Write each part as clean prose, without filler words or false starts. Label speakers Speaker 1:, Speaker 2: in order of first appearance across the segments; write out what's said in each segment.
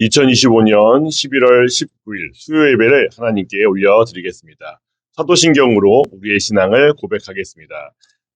Speaker 1: 2025년 11월 19일 수요 예배를 하나님께 올려드리겠습니다. 사도신경으로 우리의 신앙을 고백하겠습니다.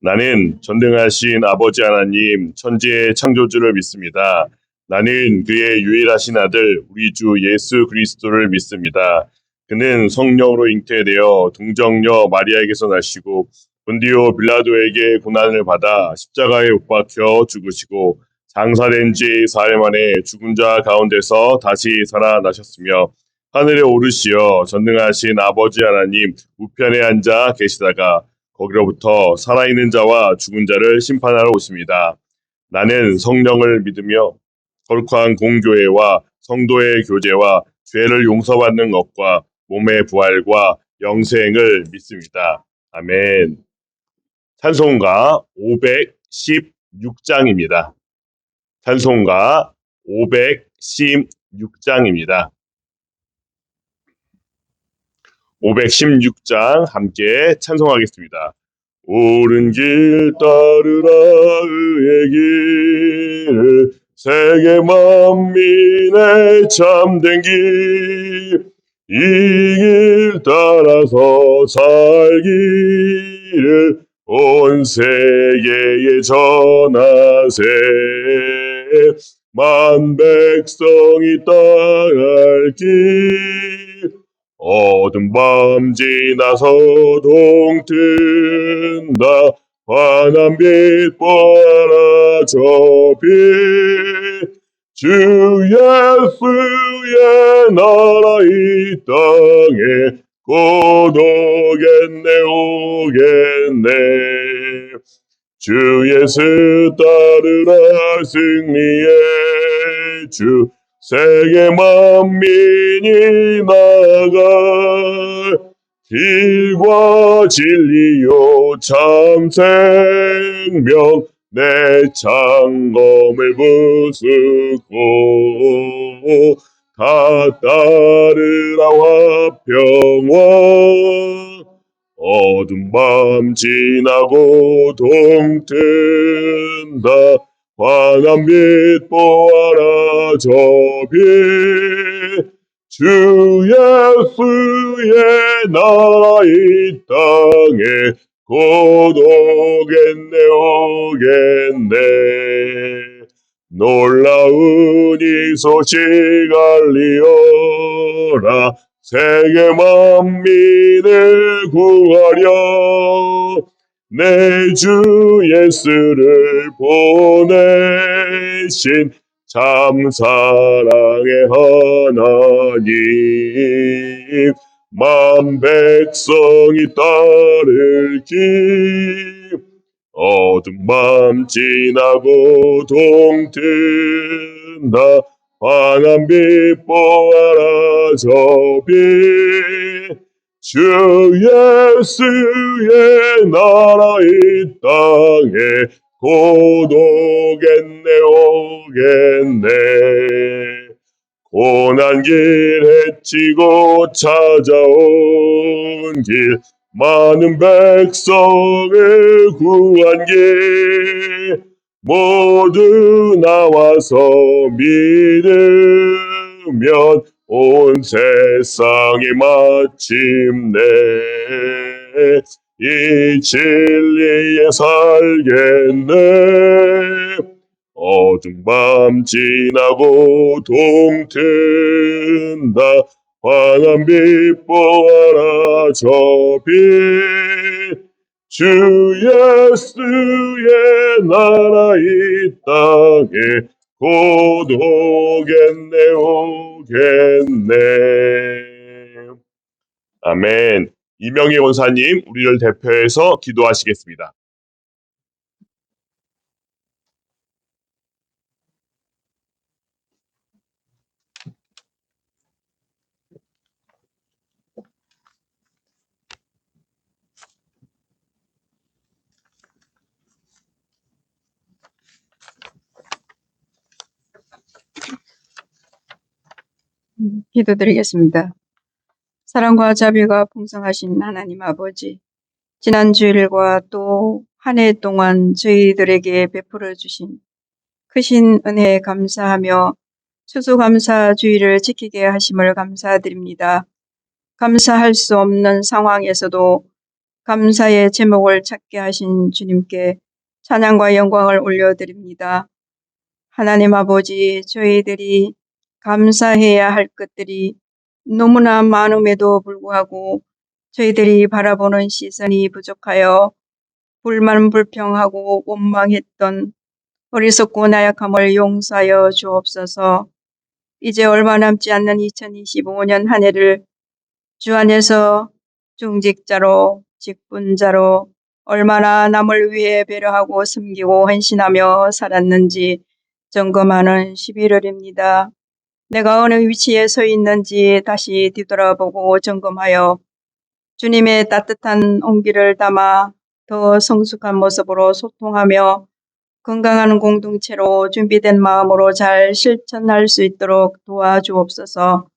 Speaker 1: 나는 전능하신 아버지 하나님, 천지의 창조주를 믿습니다. 나는 그의 유일하신 아들, 우리 주 예수 그리스도를 믿습니다. 그는 성령으로 잉태되어 동정녀 마리아에게서 나시고 본디오 빌라도에게 고난을 받아 십자가에 못 박혀 죽으시고 장사된 지 4일 만에 죽은 자 가운데서 다시 살아나셨으며 하늘에 오르시어 전능하신 아버지 하나님 우편에 앉아 계시다가 거기로부터 살아있는 자와 죽은 자를 심판하러 오십니다. 나는 성령을 믿으며 거룩한 공교회와 성도의 교제와 죄를 용서받는 것과 몸의 부활과 영생을 믿습니다. 아멘. 찬송가 516장입니다. 찬송가 516장입니다. 516장 함께 찬송하겠습니다. 옳은 길 따르라 의의 길 세계 만민의 참된 길 이 길 따라서 살기를 온 세계에 전하세 만 백성이 따라갈 길 어둠 밤 지나서 동튼다 환한 빛 보아라 저 빛 주 예수의 나라 이 땅에 곧 오겠네 오겠네 주 예수 따르라 승리의 주 세계 만민이 나아갈 길과 진리요 참 생명 내 창검을 부수고 다 따르라 화평화 어둠 밤 지나고 동튼다 환한 빛 보아라 저 빛 주 예수의 나라 이 땅에 곧 오겠네 오겠네 놀라운 이 소식 알리어라 세계 만민을 구하려 내 주 예수를 보내신 참 사랑의 하나님 만 백성이 따를 길 어둠 밤 지나고 동튼다 환한 빛 보아라 저 빛 주 예수의 나라 이 땅에 곧 오겠네 오겠네 고난 길 헤치고 찾아온 길 많은 백성을 구한 길 모두 나와서 믿으면 온 세상이 마침내 이 진리에 살겠네 어둠 밤 지나고 동튼다 환한 빛 보아라 저 빛 주 예수의 나라 이 땅에 곧 오겠네 오겠네 아멘. 이명희 원사님 우리를 대표해서 기도하시겠습니다.
Speaker 2: 기도드리겠습니다. 사랑과 자비가 풍성하신 하나님 아버지, 지난 주일과 또 한 해 동안 저희들에게 베풀어 주신 크신 은혜에 감사하며 추수감사주의를 지키게 하심을 감사드립니다. 감사할 수 없는 상황에서도 감사의 제목을 찾게 하신 주님께 찬양과 영광을 올려드립니다. 하나님 아버지, 저희들이 감사해야 할 것들이 너무나 많음에도 불구하고 저희들이 바라보는 시선이 부족하여 불만불평하고 원망했던 어리석고 나약함을 용서하여 주옵소서. 이제 얼마 남지 않는 2025년 한 해를 주 안에서 중직자로 직분자로 얼마나 남을 위해 배려하고 섬기고 헌신하며 살았는지 점검하는 11월입니다. 내가 어느 위치에 서 있는지 다시 뒤돌아보고 점검하여 주님의 따뜻한 온기를 담아 더 성숙한 모습으로 소통하며 건강한 공동체로 준비된 마음으로 잘 실천할 수 있도록 도와주옵소서.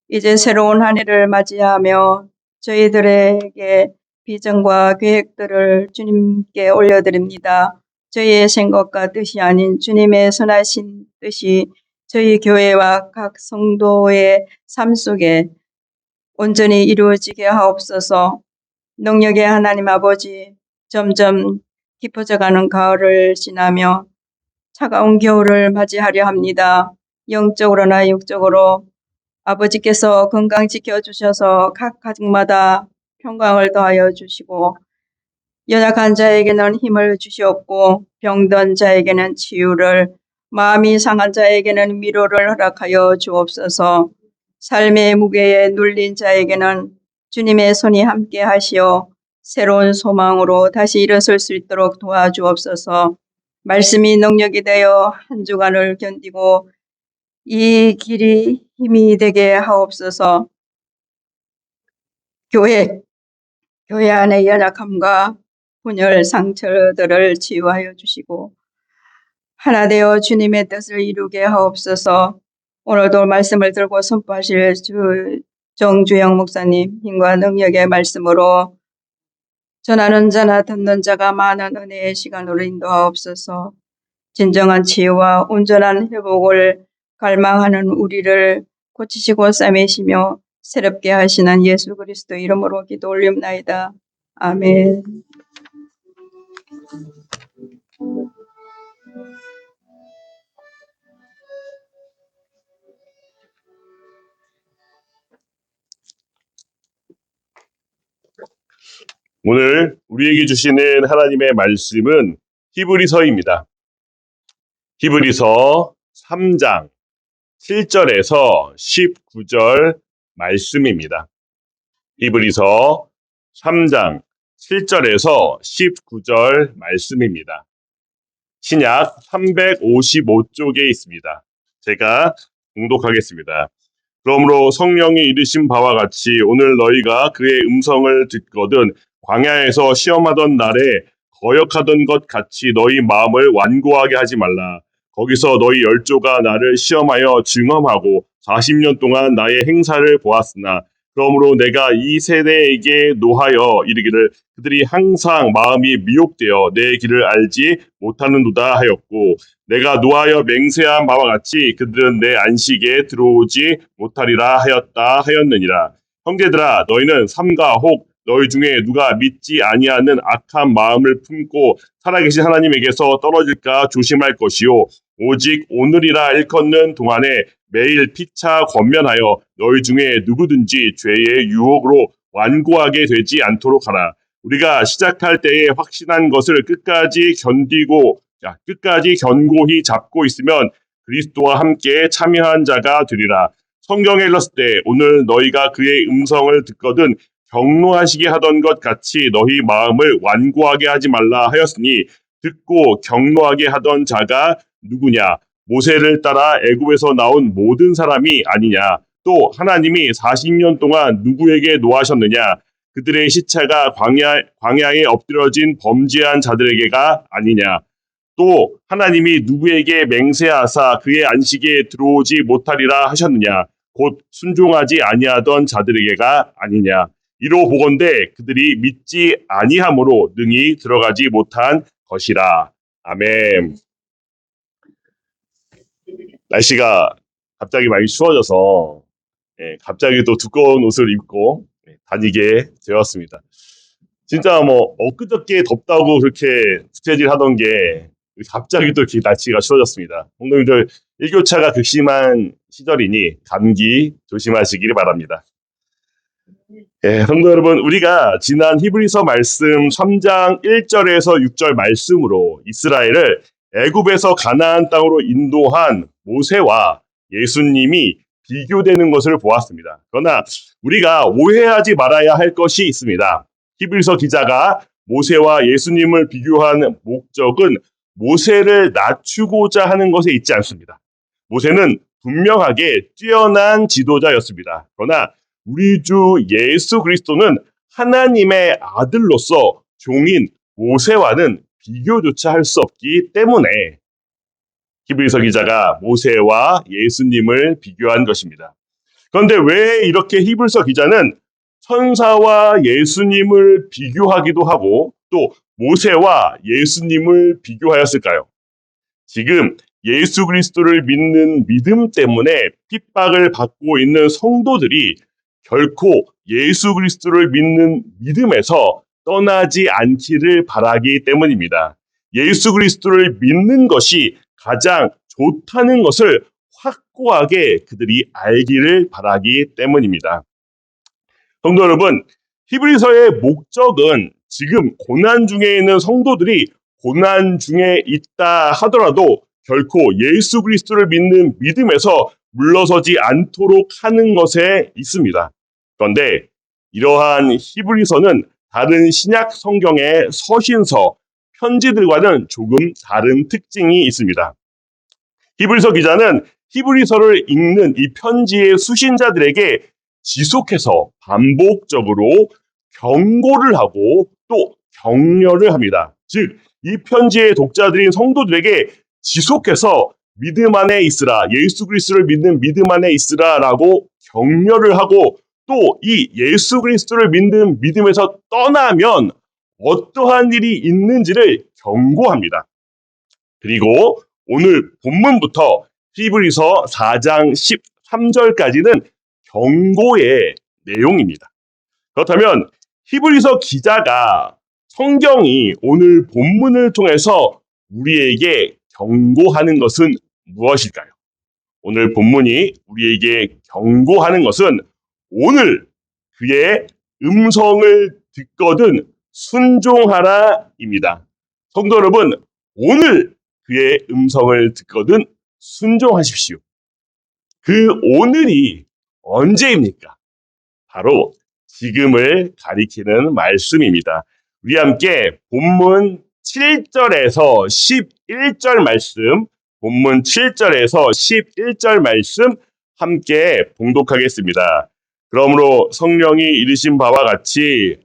Speaker 2: 이제 새로운 한 해를 맞이하며 저희들에게 비전과 계획들을 주님께 올려드립니다. 저희의 생각과 뜻이 아닌 주님의 선하신 뜻이 저희 교회와 각 성도의 삶 속에 온전히 이루어지게 하옵소서. 능력의 하나님 아버지, 점점 깊어져가는 가을을 지나며 차가운 겨울을 맞이하려 합니다. 영적으로나 육적으로 아버지께서 건강 지켜주셔서 각 가정마다 평강을 더하여 주시고 연약한 자에게는 힘을 주시옵고 병든 자에게는 치유를, 마음이 상한 자에게는 위로를 허락하여 주옵소서. 삶의 무게에 눌린 자에게는 주님의 손이 함께 하시어 새로운 소망으로 다시 일어설 수 있도록 도와주옵소서. 말씀이 능력이 되어 한 주간을 견디고 이 길이 힘이 되게 하옵소서. 교회 안의 연약함과 분열, 상처들을 치유하여 주시고 하나 되어 주님의 뜻을 이루게 하옵소서. 오늘도 말씀을 들고 선포하실 정주영 목사님 힘과 능력의 말씀으로 전하는 자나 듣는 자가 많은 은혜의 시간으로 인도하옵소서. 진정한 치유와 온전한 회복을 갈망하는 우리를 고치시고 싸매시며 새롭게 하시는 예수 그리스도 이름으로 기도 올립나이다. 아멘.
Speaker 1: 오늘 우리에게 주시는 하나님의 말씀은 히브리서입니다. 히브리서 3장 7절에서 19절 말씀입니다. 히브리서 3장 7절에서 19절 말씀입니다. 신약 355쪽에 있습니다. 제가 봉독하겠습니다. 그러므로 성령이 이르신 바와 같이 오늘 너희가 그의 음성을 듣거든 광야에서 시험하던 날에 거역하던 것 같이 너희 마음을 완고하게 하지 말라. 거기서 너희 열조가 나를 시험하여 증험하고 40년 동안 나의 행사를 보았으나 그러므로 내가 이 세대에게 노하여 이르기를 그들이 항상 마음이 미혹되어 내 길을 알지 못하는도다 하였고 내가 노하여 맹세한 바와 같이 그들은 내 안식에 들어오지 못하리라 하였느니라. 형제들아 너희는 삼가 혹 너희 중에 누가 믿지 아니하는 악한 마음을 품고 살아계신 하나님에게서 떨어질까 조심할 것이요 오직 오늘이라 일컫는 동안에 매일 피차 권면하여 너희 중에 누구든지 죄의 유혹으로 완고하게 되지 않도록 하라. 우리가 시작할 때에 확신한 것을 끝까지 견고히 잡고 있으면 그리스도와 함께 참여한 자가 되리라. 성경에 일렀을 때 오늘 너희가 그의 음성을 듣거든 경노하시게 하던 것 같이 너희 마음을 완고하게 하지 말라 하였으니 듣고 경노하게 하던 자가 누구냐? 모세를 따라 애굽에서 나온 모든 사람이 아니냐? 또 하나님이 40년 동안 누구에게 노하셨느냐? 그들의 시체가 광야에 엎드려진 범죄한 자들에게가 아니냐? 또 하나님이 누구에게 맹세하사 그의 안식에 들어오지 못하리라 하셨느냐? 곧 순종하지 아니하던 자들에게가 아니냐? 이로 보건대 그들이 믿지 아니함으로 능히 들어가지 못한 것이라. 아멘. 날씨가 갑자기 많이 추워져서 갑자기 또 두꺼운 옷을 입고 다니게 되었습니다. 진짜 뭐 엊그저께 덥다고 그렇게 스케줄 하던 게 갑자기 또 이렇게 날씨가 추워졌습니다. 성도님들 일교차가 극심한 시절이니 감기 조심하시길 바랍니다. 성도 여러분, 우리가 지난 히브리서 말씀 3장 1절에서 6절 말씀으로 이스라엘을 애굽에서 가나안 땅으로 인도한 모세와 예수님이 비교되는 것을 보았습니다. 그러나 우리가 오해하지 말아야 할 것이 있습니다. 히브리서 기자가 모세와 예수님을 비교한 목적은 모세를 낮추고자 하는 것에 있지 않습니다. 모세는 분명하게 뛰어난 지도자였습니다. 그러나 우리 주 예수 그리스도는 하나님의 아들로서 종인 모세와는 비교조차 할 수 없기 때문에 히브리서 기자가 모세와 예수님을 비교한 것입니다. 그런데 왜 이렇게 히브리서 기자는 천사와 예수님을 비교하기도 하고 또 모세와 예수님을 비교하였을까요? 지금 예수 그리스도를 믿는 믿음 때문에 핍박을 받고 있는 성도들이 결코 예수 그리스도를 믿는 믿음에서 떠나지 않기를 바라기 때문입니다. 예수 그리스도를 믿는 것이 가장 좋다는 것을 확고하게 그들이 알기를 바라기 때문입니다. 성도 여러분, 히브리서의 목적은 지금 고난 중에 있는 성도들이 고난 중에 있다 하더라도 결코 예수 그리스도를 믿는 믿음에서 물러서지 않도록 하는 것에 있습니다. 그런데 이러한 히브리서는 다른 신약 성경의 서신서, 편지들과는 조금 다른 특징이 있습니다. 히브리서 기자는 히브리서를 읽는 이 편지의 수신자들에게 지속해서 반복적으로 경고를 하고 또 격려를 합니다. 즉, 이 편지의 독자들인 성도들에게 지속해서 믿음 안에 있으라, 예수 그리스도를 믿는 믿음 안에 있으라라고 격려를 하고 또 이 예수 그리스도를 믿는 믿음에서 떠나면 어떠한 일이 있는지를 경고합니다. 그리고 오늘 본문부터 히브리서 4장 13절까지는 경고의 내용입니다. 그렇다면 히브리서 기자가 성경이 오늘 본문을 통해서 우리에게 경고하는 것은 무엇일까요? 오늘 본문이 우리에게 경고하는 것은 오늘 그의 음성을 듣거든 순종하라입니다. 성도 여러분, 오늘 그의 음성을 듣거든 순종하십시오. 그 오늘이 언제입니까? 바로 지금을 가리키는 말씀입니다. 우리 함께 본문 7절에서 11절 말씀, 본문 7절에서 11절 말씀 함께 봉독하겠습니다. 그러므로 성령이 이르신 바와 같이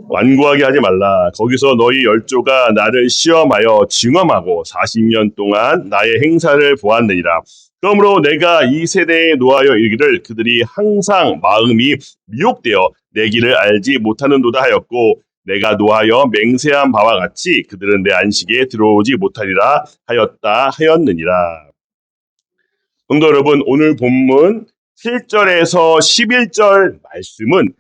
Speaker 1: 완고하게 하지 말라. 거기서 너희 열조가 나를 시험하여 증험하고 40년 동안 나의 행사를 보았느니라. 그러므로 내가 이 세대에 노하여 이르기를 그들이 항상 마음이 미혹되어 내 길을 알지 못하는도다 하였고 내가 노하여 맹세한 바와 같이 그들은 내 안식에 들어오지 못하리라 하였느니라. 성도 여러분, 오늘 본문 7절에서 11절 말씀은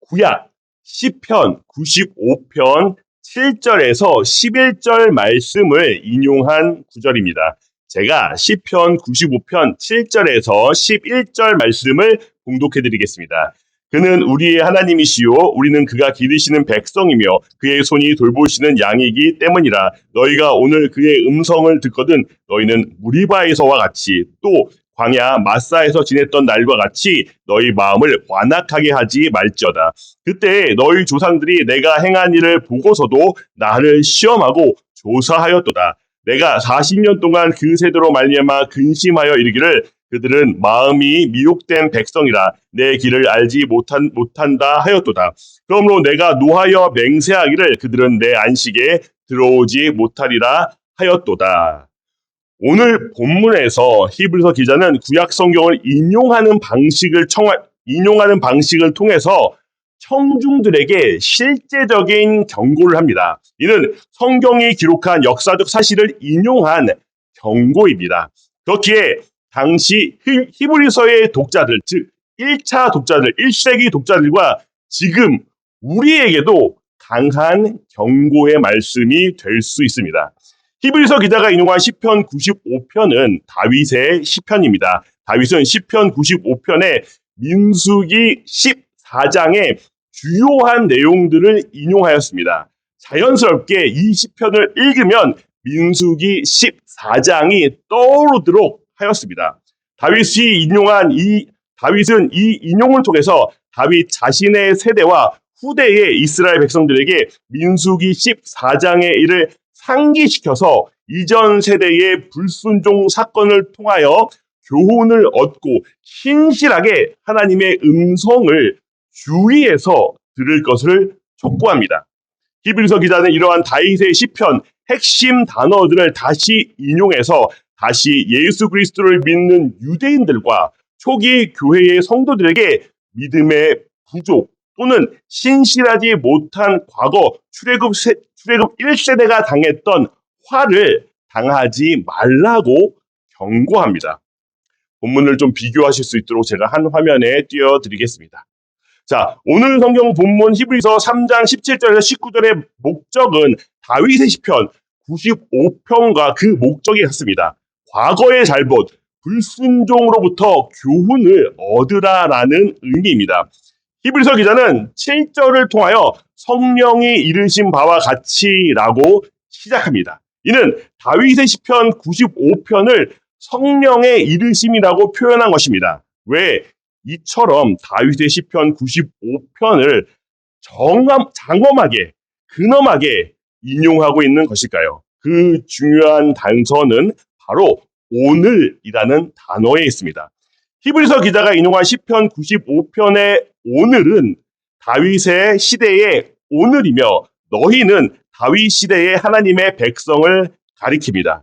Speaker 1: 구약 시편 95편 7절에서 11절 말씀을 인용한 구절입니다. 제가 시편 95편 7절에서 11절 말씀을 봉독해 드리겠습니다. 그는 우리의 하나님이시요 우리는 그가 기르시는 백성이며 그의 손이 돌보시는 양이기 때문이라. 너희가 오늘 그의 음성을 듣거든 너희는 무리바에서와 같이 또 광야 마사에서 지냈던 날과 같이 너희 마음을 완악하게 하지 말지어다. 그때 너희 조상들이 내가 행한 일을 보고서도 나를 시험하고 조사하였도다. 내가 40년 동안 그 세대로 말미암아 근심하여 이르기를 그들은 마음이 미혹된 백성이라 내 길을 알지 못한다 하였도다. 그러므로 내가 노하여 맹세하기를 그들은 내 안식에 들어오지 못하리라 하였도다. 오늘 본문에서 히브리서 기자는 구약 성경을 인용하는 방식을 통해서 청중들에게 실제적인 경고를 합니다. 이는 성경이 기록한 역사적 사실을 인용한 경고입니다. 그렇기에 당시 히브리서의 독자들, 즉 1차 독자들, 1세기 독자들과 지금 우리에게도 강한 경고의 말씀이 될 수 있습니다. 히브리서 기자가 인용한 시편 95편은 다윗의 시편입니다. 다윗은 시편 95편에 민수기 14장의 주요한 내용들을 인용하였습니다. 자연스럽게 이 시편을 읽으면 민수기 14장이 떠오르도록 하였습니다. 다윗은 이 인용을 통해서 다윗 자신의 세대와 후대의 이스라엘 백성들에게 민수기 14장의 일을 상기시켜서 이전 세대의 불순종 사건을 통하여 교훈을 얻고 신실하게 하나님의 음성을 주의해서 들을 것을 촉구합니다. 히브리서 기자는 이러한 다윗의 시편 핵심 단어들을 다시 인용해서 다시 예수 그리스도를 믿는 유대인들과 초기 교회의 성도들에게 믿음의 부족 또는 신실하지 못한 과거 출애굽 1세대가 당했던 화를 당하지 말라고 경고합니다. 본문을 좀 비교하실 수 있도록 제가 한 화면에 띄워드리겠습니다. 자, 오늘 성경 본문 히브리서 3장 17절에서 19절의 목적은 다윗의 시편 95편과 그 목적이 같습니다. 과거의 잘못, 불순종으로부터 교훈을 얻으라라는 의미입니다. 히브리서 기자는 7절을 통하여 성령이 이르신 바와 같이라고 시작합니다. 이는 다윗의 시편 95편을 성령의 이르심이라고 표현한 것입니다. 왜 이처럼 다윗의 시편 95편을 장엄하게, 근엄하게 인용하고 있는 것일까요? 그 중요한 단서는 바로 오늘이라는 단어에 있습니다. 히브리서 기자가 인용한 시편 95편의 오늘은 다윗의 시대의 오늘이며 너희는 다윗 시대의 하나님의 백성을 가리킵니다.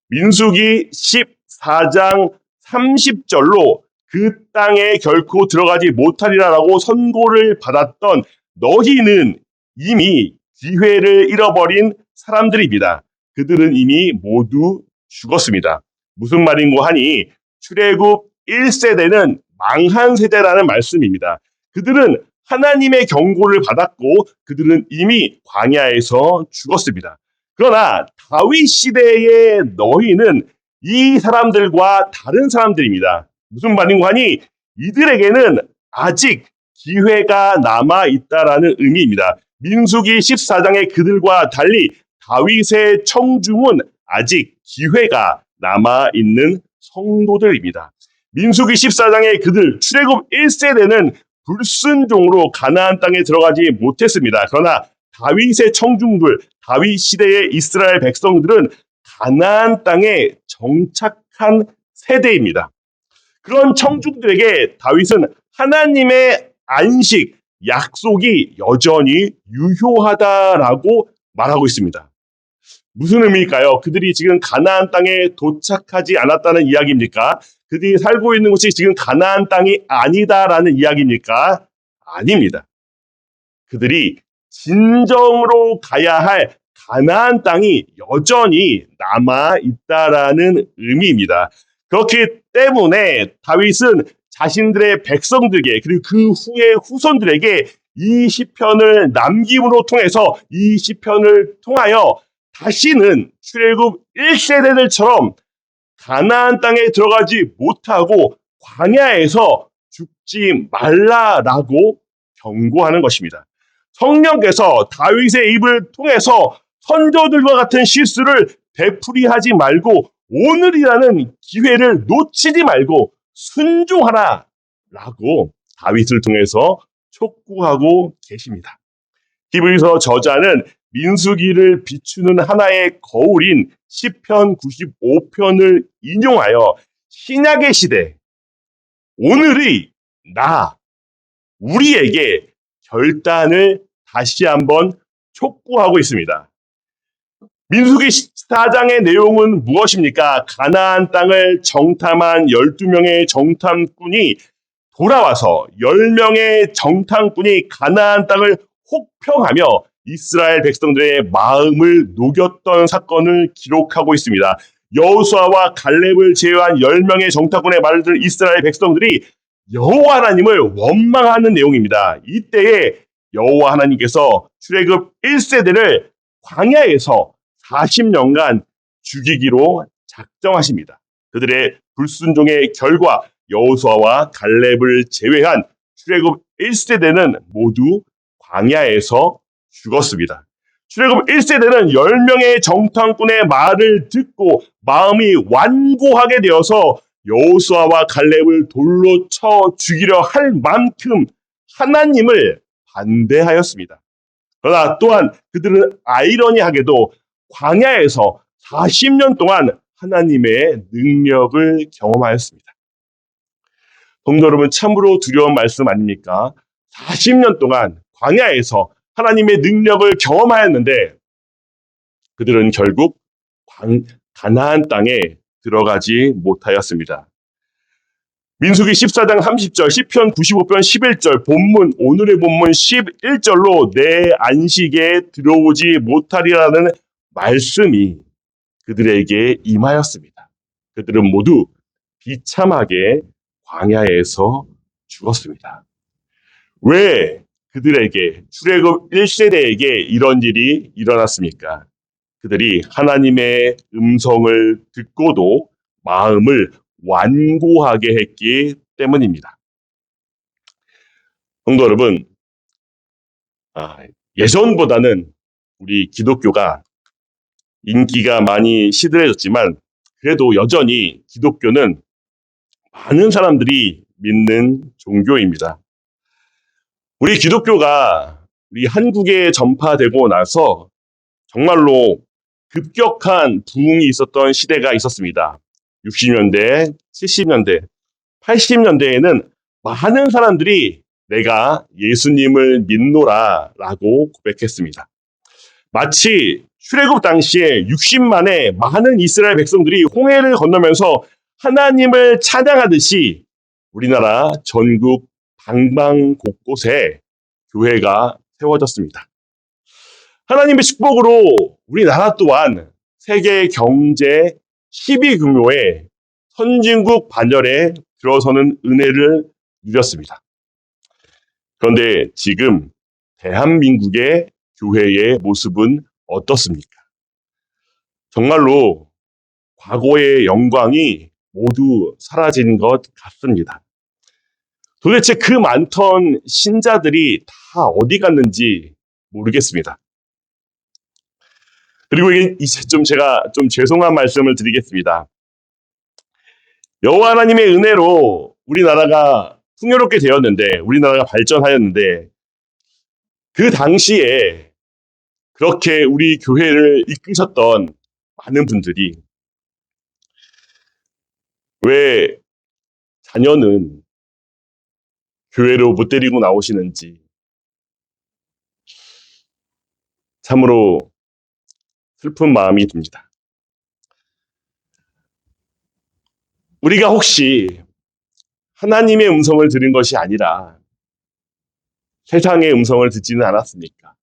Speaker 1: 민수기 14장 30절로 그 땅에 결코 들어가지 못하리라라고 선고를 받았던 너희는 이미 기회를 잃어버린 사람들입니다. 그들은 이미 모두 죽었습니다. 무슨 말인고 하니 출애굽 1세대는 망한 세대라는 말씀입니다. 그들은 하나님의 경고를 받았고 그들은 이미 광야에서 죽었습니다. 그러나 다윗 시대의 너희는 이 사람들과 다른 사람들입니다. 무슨 말인고 하니 이들에게는 아직 기회가 남아있다라는 의미입니다. 민수기 14장의 그들과 달리 다윗의 청중은 아직 기회가 남아있는 성도들입니다. 민수기 14장의 그들 출애굽 1세대는 불순종으로 가나안 땅에 들어가지 못했습니다. 그러나 다윗의 청중들, 다윗 시대의 이스라엘 백성들은 가나안 땅에 정착한 세대입니다. 그런 청중들에게 다윗은 하나님의 안식, 약속이 여전히 유효하다라고 말하고 있습니다. 무슨 의미일까요? 그들이 지금 가나안 땅에 도착하지 않았다는 이야기입니까? 그들이 살고 있는 곳이 지금 가나안 땅이 아니다라는 이야기입니까? 아닙니다. 그들이 진정으로 가야 할 가나안 땅이 여전히 남아있다라는 의미입니다. 그렇기 때문에 다윗은 자신들의 백성들에게 그리고 그 후의 후손들에게 이 시편을 남김으로 통해서 이 시편을 통하여 다시는 출애굽 1세대들처럼 가나안 땅에 들어가지 못하고 광야에서 죽지 말라라고 경고하는 것입니다. 성령께서 다윗의 입을 통해서 선조들과 같은 실수를 되풀이하지 말고 오늘이라는 기회를 놓치지 말고 순종하라 라고 다윗을 통해서 촉구하고 계십니다. 히브리서 저자는 민수기를 비추는 하나의 거울인 시편 95편을 인용하여 신약의 시대, 오늘의 우리에게 결단을 다시 한번 촉구하고 있습니다. 민수기 14장의 내용은 무엇입니까? 가나안 땅을 정탐한 12명의 정탐꾼이 돌아와서 10명의 정탐꾼이 가나안 땅을 혹평하며 이스라엘 백성들의 마음을 녹였던 사건을 기록하고 있습니다. 여호수아와 갈렙을 제외한 10명의 정탐꾼의 말을 들은 이스라엘 백성들이 여호와 하나님을 원망하는 내용입니다. 이때에 여호와 하나님께서 출애굽 1세대를 광야에서 40년간 죽이기로 작정하십니다. 그들의 불순종의 결과 여호수아와 갈렙을 제외한 출애굽 1세대는 모두 광야에서 죽었습니다. 출애굽 1세대는 10명의 정탐꾼의 말을 듣고 마음이 완고하게 되어서 여호수아와 갈렙을 돌로 쳐 죽이려 할 만큼 하나님을 반대하였습니다. 그러나 또한 그들은 아이러니하게도 광야에서 40년 동안 하나님의 능력을 경험하였습니다. 성도 여러분, 참으로 두려운 말씀 아닙니까? 40년 동안 광야에서 하나님의 능력을 경험하였는데 그들은 결국 가나안 땅에 들어가지 못하였습니다. 민수기 14장 30절, 시편 95편 11절, 본문, 오늘의 본문 11절로 내 안식에 들어오지 못하리라는 말씀이 그들에게 임하였습니다. 그들은 모두 비참하게 광야에서 죽었습니다. 왜 그들에게, 출애굽 1세대에게 이런 일이 일어났습니까? 그들이 하나님의 음성을 듣고도 마음을 완고하게 했기 때문입니다. 성도 여러분, 예전보다는 우리 기독교가 인기가 많이 시들해졌지만 그래도 여전히 기독교는 많은 사람들이 믿는 종교입니다. 우리 기독교가 우리 한국에 전파되고 나서 정말로 급격한 부흥이 있었던 시대가 있었습니다. 60년대, 70년대, 80년대에는 많은 사람들이 내가 예수님을 믿노라 라고 고백했습니다. 마치 출애굽 당시에 60만의 많은 이스라엘 백성들이 홍해를 건너면서 하나님을 찬양하듯이 우리나라 전국 방방 곳곳에 교회가 세워졌습니다. 하나님의 축복으로 우리나라 또한 세계 경제 10위 규모의 선진국 반열에 들어서는 은혜를 누렸습니다. 그런데 지금 대한민국의 교회의 모습은 어떻습니까? 정말로 과거의 영광이 모두 사라진 것 같습니다. 도대체 그 많던 신자들이 다 어디 갔는지 모르겠습니다. 그리고 이제 제가 죄송한 말씀을 드리겠습니다. 여호와 하나님의 은혜로 우리나라가 풍요롭게 되었는데, 우리나라가 발전하였는데, 그 당시에 그렇게 우리 교회를 이끄셨던 많은 분들이 왜 자녀는 교회로 못 데리고 나오시는지 참으로 슬픈 마음이 듭니다. 우리가 혹시 하나님의 음성을 들은 것이 아니라 세상의 음성을 듣지는 않았습니까?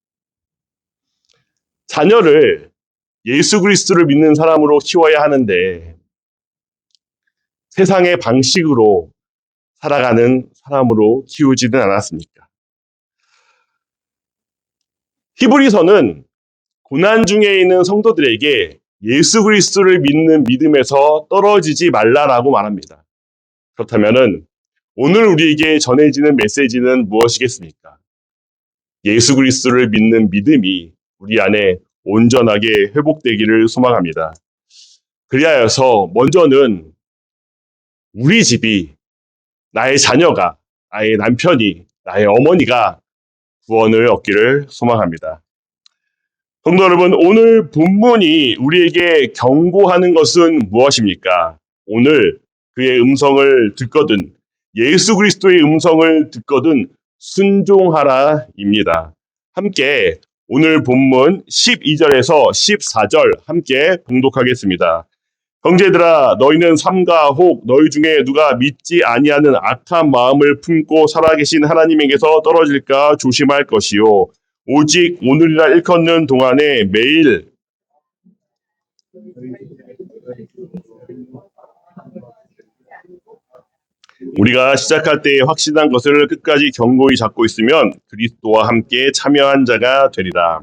Speaker 1: 자녀를 예수 그리스도를 믿는 사람으로 키워야 하는데 세상의 방식으로 살아가는 사람으로 키우지는 않았습니까? 히브리서는 고난 중에 있는 성도들에게 예수 그리스도를 믿는 믿음에서 떨어지지 말라라고 말합니다. 그렇다면은 오늘 우리에게 전해지는 메시지는 무엇이겠습니까? 예수 그리스도를 믿는 믿음이 우리 안에 온전하게 회복되기를 소망합니다. 그리하여서 먼저는 우리 집이, 나의 자녀가, 나의 남편이, 나의 어머니가 구원을 얻기를 소망합니다. 성도 여러분, 오늘 본문이 우리에게 경고하는 것은 무엇입니까? 오늘 그의 음성을 듣거든, 예수 그리스도의 음성을 듣거든 순종하라입니다. 함께 오늘 본문 12절에서 14절 함께 봉독하겠습니다. 형제들아 너희는 삼가 혹 너희 중에 누가 믿지 아니하는 악한 마음을 품고 살아계신 하나님에게서 떨어질까 조심할 것이요 오직 오늘이라 일컫는 동안에 매일 우리가 시작할 때에 확신한 것을 끝까지 견고히 잡고 있으면 그리스도와 함께 참여한 자가 되리라.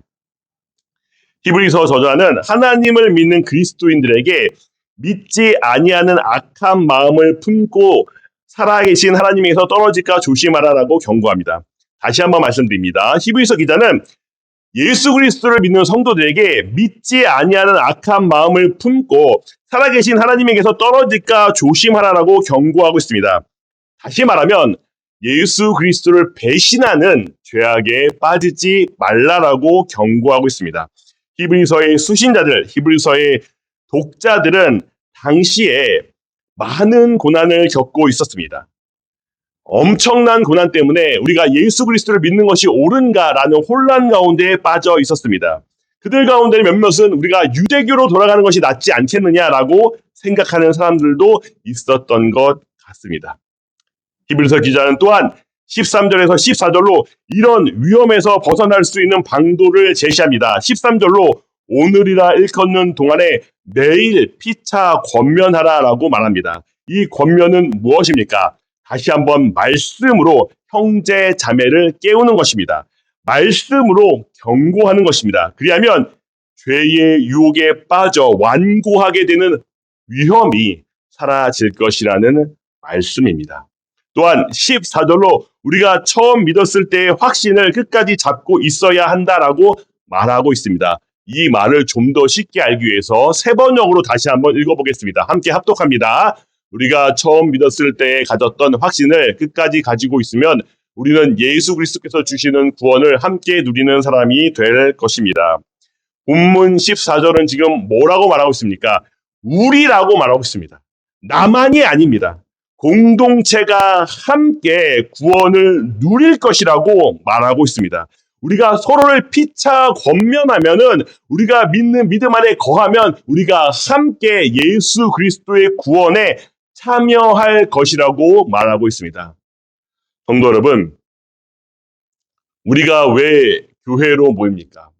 Speaker 1: 히브리서 저자는 하나님을 믿는 그리스도인들에게 믿지 아니하는 악한 마음을 품고 살아계신 하나님에게서 떨어질까 조심하라라고 경고합니다. 다시 한번 말씀드립니다. 히브리서 기자는 예수 그리스도를 믿는 성도들에게 믿지 아니하는 악한 마음을 품고 살아계신 하나님에게서 떨어질까 조심하라라고 경고하고 있습니다. 다시 말하면 예수 그리스도를 배신하는 죄악에 빠지지 말라라고 경고하고 있습니다. 히브리서의 수신자들, 히브리서의 독자들은 당시에 많은 고난을 겪고 있었습니다. 엄청난 고난 때문에 우리가 예수 그리스도를 믿는 것이 옳은가라는 혼란 가운데 빠져 있었습니다. 그들 가운데 몇몇은 우리가 유대교로 돌아가는 것이 낫지 않겠느냐라고 생각하는 사람들도 있었던 것 같습니다. 히브리서 기자는 또한 13절에서 14절로 이런 위험에서 벗어날 수 있는 방도를 제시합니다. 13절로 오늘이라 일컫는 동안에 매일 피차 권면하라라고 말합니다. 이 권면은 무엇입니까? 다시 한번 말씀으로 형제 자매를 깨우는 것입니다. 말씀으로 경고하는 것입니다. 그리하면 죄의 유혹에 빠져 완고하게 되는 위험이 사라질 것이라는 말씀입니다. 또한 14절로 우리가 처음 믿었을 때의 확신을 끝까지 잡고 있어야 한다라고 말하고 있습니다. 이 말을 좀 더 쉽게 알기 위해서 세 번역으로 다시 한번 읽어보겠습니다. 함께 합독합니다. 우리가 처음 믿었을 때 가졌던 확신을 끝까지 가지고 있으면 우리는 예수 그리스도께서 주시는 구원을 함께 누리는 사람이 될 것입니다. 본문 14절은 지금 뭐라고 말하고 있습니까? 우리라고 말하고 있습니다. 나만이 아닙니다. 공동체가 함께 구원을 누릴 것이라고 말하고 있습니다. 우리가 서로를 피차 권면하면은 우리가 믿는 믿음 안에 거하면 우리가 함께 예수 그리스도의 구원에 참여할 것이라고 말하고 있습니다. 성도 여러분, 우리가 왜 교회로 모입니까?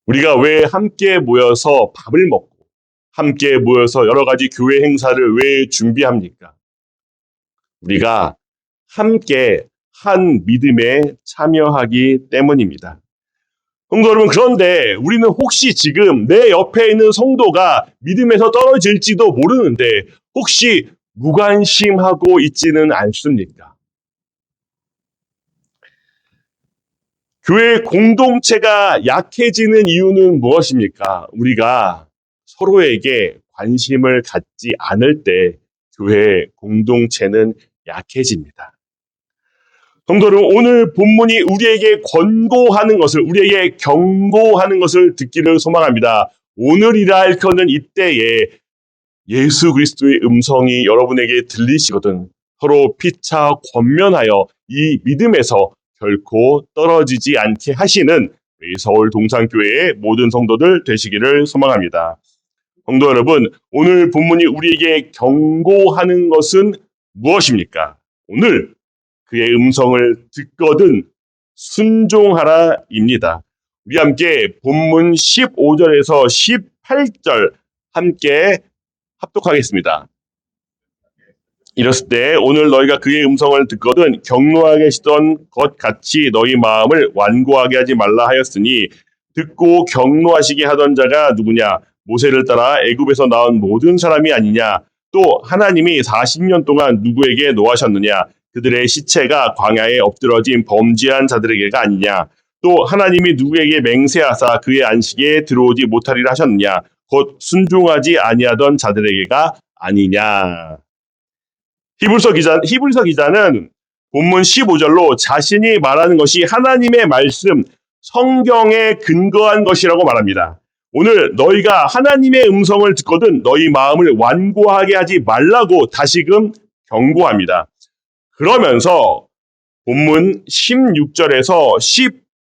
Speaker 1: 우리가 왜 함께 모여서 밥을 먹고 함께 모여서 여러 가지 교회 행사를 왜 준비합니까? 우리가 함께 한 믿음에 참여하기 때문입니다. 성도 여러분, 그런데 우리는 혹시 지금 내 옆에 있는 성도가 믿음에서 떨어질지도 모르는데 혹시 무관심하고 있지는 않습니까? 교회 공동체가 약해지는 이유는 무엇입니까? 우리가 서로에게 관심을 갖지 않을 때 교회 공동체는 약해집니다. 성도 여러분, 오늘 본문이 우리에게 권고하는 것을, 우리에게 경고하는 것을 듣기를 소망합니다. 오늘이라 일컫는 이때에 예수 그리스도의 음성이 여러분에게 들리시거든 서로 피차 권면하여 이 믿음에서 결코 떨어지지 않게 하시는 우리 서울 동산교회의 모든 성도들 되시기를 소망합니다. 성도 여러분, 오늘 본문이 우리에게 경고하는 것은 무엇입니까? 오늘 그의 음성을 듣거든 순종하라입니다. 우리 함께 본문 15절에서 18절 함께 합독하겠습니다. 이랬을 때 오늘 너희가 그의 음성을 듣거든 경노하게 하시던 것 같이 너희 마음을 완고하게 하지 말라 하였으니 듣고 경노하시게 하던 자가 누구냐? 모세를 따라 애굽에서 나온 모든 사람이 아니냐? 또 하나님이 40년 동안 누구에게 노하셨느냐? 그들의 시체가 광야에 엎드러진 범죄한 자들에게가 아니냐? 또 하나님이 누구에게 맹세하사 그의 안식에 들어오지 못하리라 하셨느냐? 곧 순종하지 아니하던 자들에게가 아니냐? 히브리서 기자는 본문 15절로 자신이 말하는 것이 하나님의 말씀, 성경에 근거한 것이라고 말합니다. 오늘 너희가 하나님의 음성을 듣거든 너희 마음을 완고하게 하지 말라고 다시금 경고합니다. 그러면서 본문 16절에서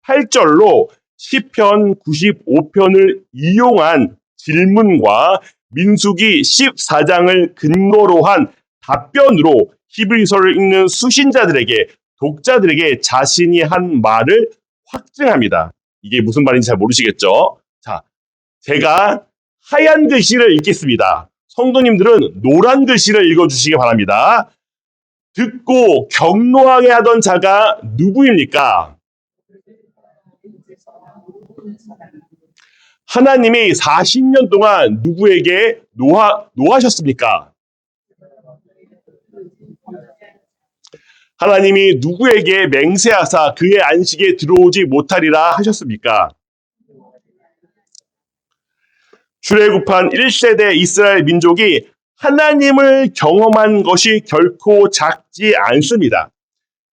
Speaker 1: 18절로 시편 95편을 이용한 질문과 민수기 14장을 근거로 한 답변으로 히브리서를 읽는 수신자들에게, 독자들에게 자신이 한 말을 확증합니다. 이게 무슨 말인지 잘 모르시겠죠? 자, 제가 하얀 글씨를 읽겠습니다. 성도님들은 노란 글씨를 읽어주시기 바랍니다. 듣고 격노하게 하던 자가 누구입니까? 하나님이 40년 동안 누구에게 노하셨습니까? 하나님이 누구에게 맹세하사 그의 안식에 들어오지 못하리라 하셨습니까? 출애굽한 1세대 이스라엘 민족이 하나님을 경험한 것이 결코 작지 않습니다.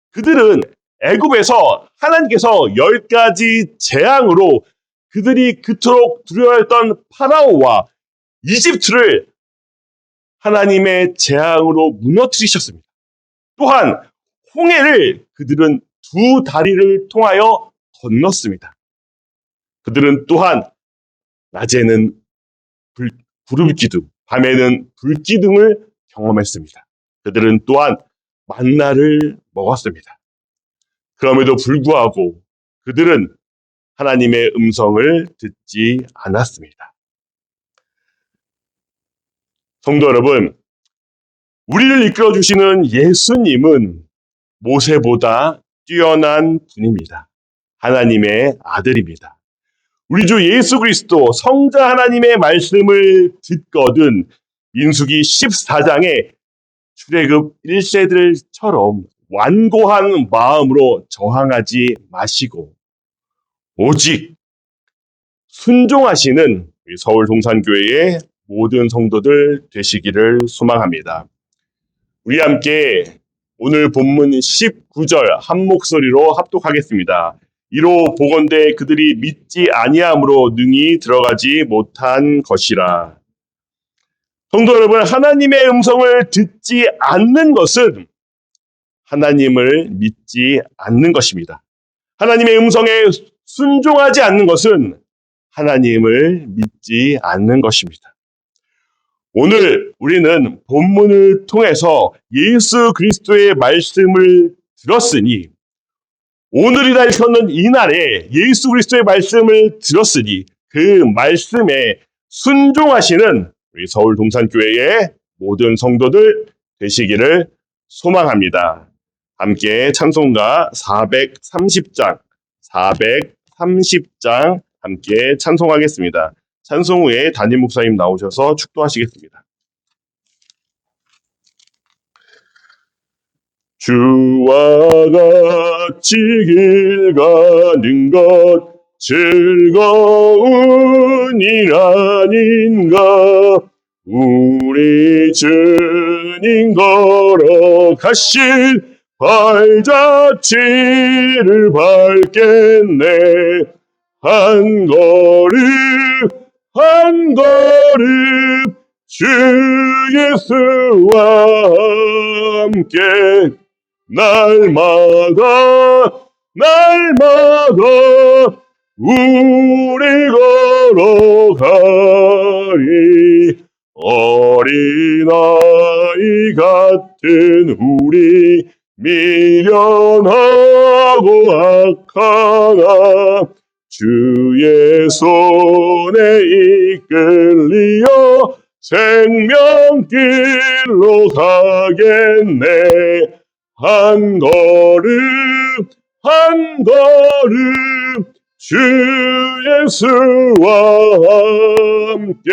Speaker 1: 그들은 애굽에서 하나님께서 10가지 재앙으로 그들이 그토록 두려워했던 파라오와 이집트를 하나님의 재앙으로 무너뜨리셨습니다. 또한 홍해를 그들은 두 다리를 통하여 건넜습니다. 그들은 또한 낮에는 구름기둥, 밤에는 불기둥을 경험했습니다. 그들은 또한 만나를 먹었습니다. 그럼에도 불구하고 그들은 하나님의 음성을 듣지 않았습니다. 성도 여러분, 우리를 이끌어주시는 예수님은 모세보다 뛰어난 분입니다. 하나님의 아들입니다. 우리 주 예수 그리스도 성자 하나님의 말씀을 듣거든 민수기 14장에 출애굽 1세들처럼 완고한 마음으로 저항하지 마시고 오직 순종하시는 서울 동산교회의 모든 성도들 되시기를 소망합니다. 우리 함께 오늘 본문 19절 한 목소리로 합독하겠습니다. 이로 보건대 그들이 믿지 아니함으로 능히 들어가지 못한 것이라. 성도 여러분, 하나님의 음성을 듣지 않는 것은 하나님을 믿지 않는 것입니다. 하나님의 음성에 순종하지 않는 것은 하나님을 믿지 않는 것입니다. 오늘 우리는 본문을 통해서 예수 그리스도의 말씀을 들었으니, 오늘이라 일컫는 이날에 예수 그리스도의 말씀을 들었으니 그 말씀에 순종하시는 우리 서울 동산교회의 모든 성도들 되시기를 소망합니다. 함께 찬송가 430장 함께 찬송하겠습니다. 찬송 후에 담임 목사님 나오셔서 축도하시겠습니다. 주와 같이 길 가는 것 즐거운 일 아닌가. 우리 주님 걸어가신 발자취를 밟겠네. 한 걸음 주 예수와 함께 날마다 우리 걸어가리. 어린아이 같은 우리 미련하고 악하나 주의 손에 이끌리어 생명길로 가겠네. 한 걸음 주 예수와 함께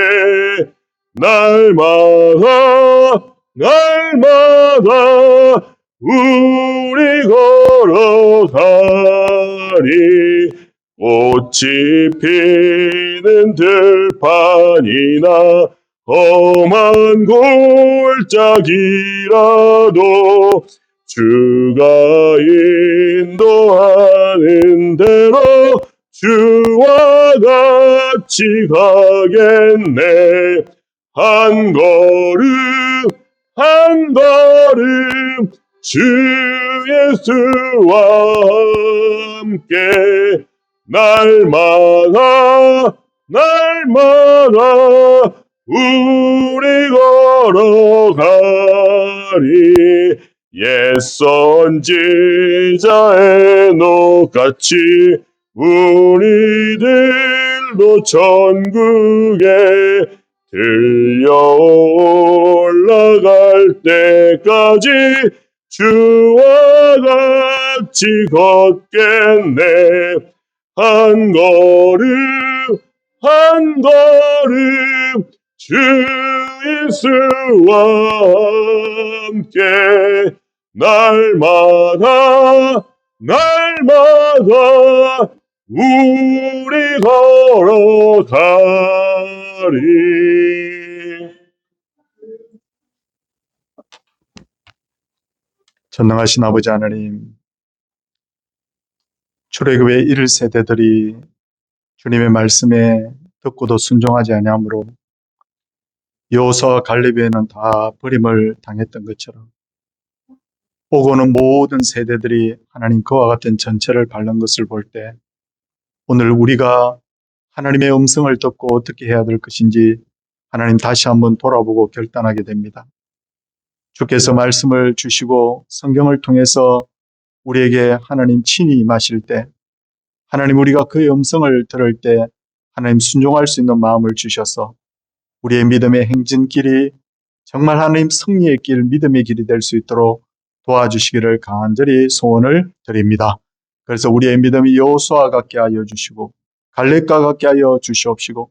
Speaker 1: 날마다 우리 걸어가리. 꽃이 피는 들판이나 험한 골짜기라도 주가 인도하는 대로 주와 같이 가겠네. 한 걸음 주 예수와 함께 날마다 우리 걸어가리. 옛 선지자의 녹같이 우리들도 천국에 들려 올라갈 때까지 주와 같이 걷겠네. 한 걸음 한 걸음 주 예수와 함께 날마다 우리 걸어가리.
Speaker 3: 전능하신 아버지 하나님, 출애굽의 1세대들이 주님의 말씀에 듣고도 순종하지 아니하므로 여호수아와 갈렙에는 다 버림을 당했던 것처럼 오고는 모든 세대들이 하나님 그와 같은 전체를 밟는 것을 볼 때 오늘 우리가 하나님의 음성을 듣고 어떻게 해야 될 것인지 하나님 다시 한번 돌아보고 결단하게 됩니다. 주께서 말씀을 주시고 성경을 통해서 우리에게 하나님 친히 임하실 때 하나님 우리가 그의 음성을 들을 때 하나님 순종할 수 있는 마음을 주셔서 우리의 믿음의 행진길이 정말 하나님 승리의 길, 믿음의 길이 될 수 있도록 도와주시기를 간절히 소원을 드립니다. 그래서 우리의 믿음이 여호수아와 같게 하여 주시고 갈렙과 같게 하여 주시옵시고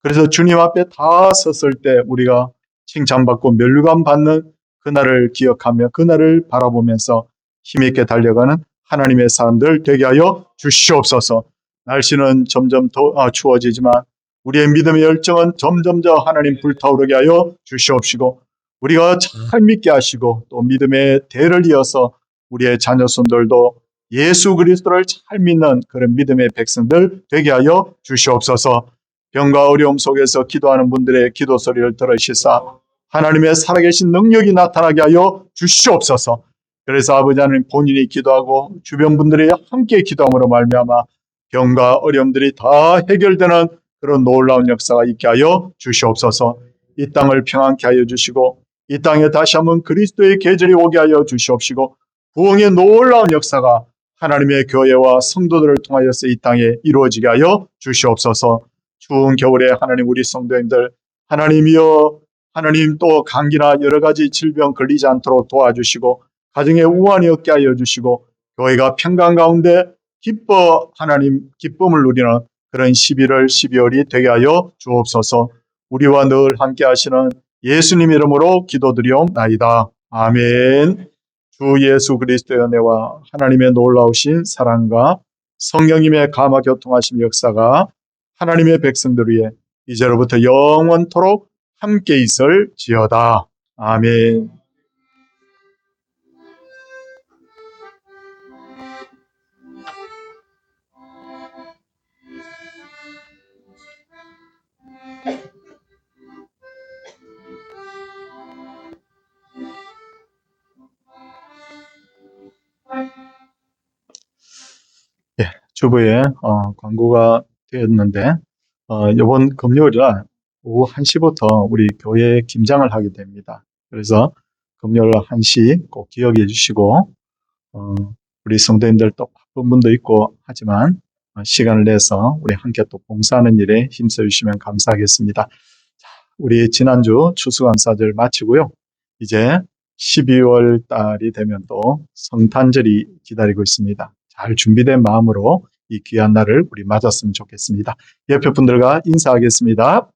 Speaker 3: 그래서 주님 앞에 다 섰을 때 우리가 칭찬받고 면류관 받는 그날을 기억하며 그날을 바라보면서 힘있게 달려가는 하나님의 사람들 되게 하여 주시옵소서. 날씨는 점점 더 추워지지만 우리의 믿음의 열정은 점점 더 하나님 불타오르게 하여 주시옵시고 우리가 잘 믿게 하시고 또 믿음의 대를 이어서 우리의 자녀손들도 예수 그리스도를 잘 믿는 그런 믿음의 백성들 되게 하여 주시옵소서. 병과 어려움 속에서 기도하는 분들의 기도 소리를 들으시사 하나님의 살아계신 능력이 나타나게 하여 주시옵소서. 그래서 아버지 하나님 본인이 기도하고 주변 분들이 함께 기도함으로 말미암아 병과 어려움들이 다 해결되는 그런 놀라운 역사가 있게 하여 주시옵소서. 이 땅을 평안케 하여 주시고 이 땅에 다시 한번 그리스도의 계절이 오게 하여 주시옵시고 부흥의 놀라운 역사가 하나님의 교회와 성도들을 통하여서 이 땅에 이루어지게 하여 주시옵소서. 추운 겨울에 하나님 우리 성도님들 하나님이여 하나님 또 감기나 여러 가지 질병 걸리지 않도록 도와주시고 가정에 우환이 없게 하여 주시고 교회가 평강 가운데 하나님 기쁨을 누리는 그런 11월 12월이 되게 하여 주옵소서. 우리와 늘 함께 하시는 예수님 이름으로 기도드리옵나이다. 아멘. 주 예수 그리스도의 은혜와 하나님의 놀라우신 사랑과 성령님의 감화 교통하심 역사가 하나님의 백성들 위해 이제로부터 영원토록 함께 있을지어다. 아멘. 주부에 광고가 되었는데 이번 금요일날 오후 1시부터 우리 교회에 김장을 하게 됩니다. 그래서 금요일 1시 꼭 기억해 주시고 우리 성도님들 또 바쁜 분도 있고 하지만 시간을 내서 우리 함께 또 봉사하는 일에 힘써 주시면 감사하겠습니다. 자, 우리 지난주 추수감사절 마치고요. 이제 12월 달이 되면 또 성탄절이 기다리고 있습니다. 잘 준비된 마음으로 이 귀한 날을 우리 맞았으면 좋겠습니다. 옆에 분들과 인사하겠습니다.